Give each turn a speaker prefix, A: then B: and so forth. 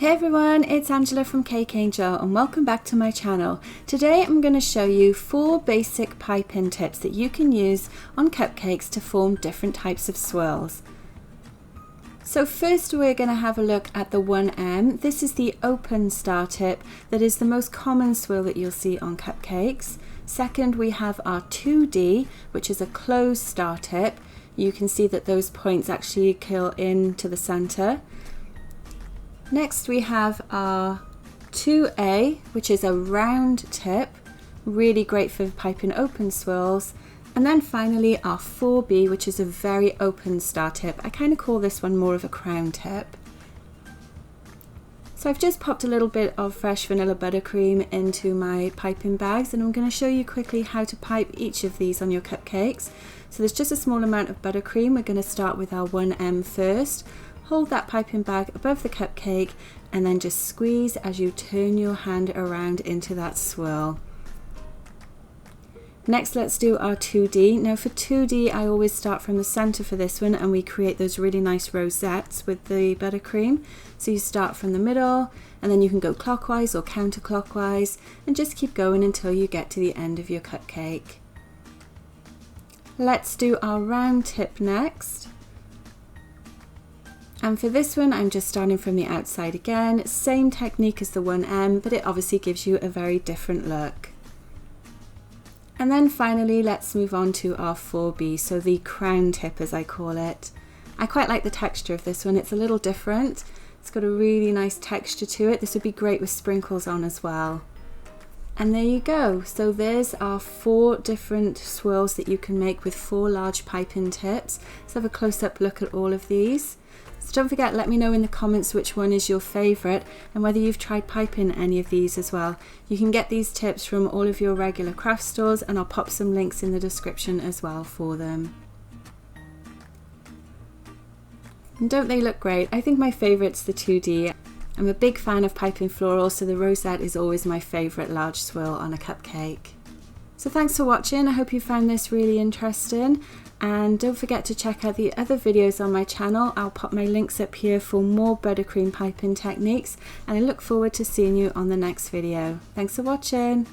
A: Hey everyone, it's Angela from Cake Angel and welcome back to my channel. Today I'm going to show you 4 basic piping tips that you can use on cupcakes to form different types of swirls. So first we're going to have a look at the 1M. This is the open star tip that is the most common swirl that you'll see on cupcakes. Second we have our 2D, which is a closed star tip. You can see that those points actually curl into the center. Next we have our 2A, which is a round tip, really great for piping open swirls. And then finally our 4B, which is a very open star tip. I kind of call this one more of a crown tip. So I've just popped a little bit of fresh vanilla buttercream into my piping bags, and I'm going to show you quickly how to pipe each of these on your cupcakes. So there's just a small amount of buttercream. We're going to start with our 1M first. Hold that piping bag above the cupcake and then just squeeze as you turn your hand around into that swirl. Next let's do our 2D. Now for 2D I always start from the center for this one, and we create those really nice rosettes with the buttercream. So you start from the middle and then you can go clockwise or counterclockwise and just keep going until you get to the end of your cupcake. Let's do our round tip next. And for this one, I'm just starting from the outside again. Same technique as the 1M, but it obviously gives you a very different look. And then finally, let's move on to our 4B, so the crown tip as I call it. I quite like the texture of this one. It's a little different. It's got a really nice texture to it. This would be great with sprinkles on as well. And there you go. So there's our 4 different swirls that you can make with 4 large piping tips. Let's have a close-up look at all of these. So don't forget, let me know in the comments which one is your favourite and whether you've tried piping any of these as well. You can get these tips from all of your regular craft stores, and I'll pop some links in the description as well for them. And don't they look great? I think my favourite's the 2D. I'm a big fan of piping floral, so the rosette is always my favourite large swirl on a cupcake. So thanks for watching. I hope you found this really interesting. And don't forget to check out the other videos on my channel. I'll pop my links up here for more buttercream piping techniques, and I look forward to seeing you on the next video. Thanks for watching.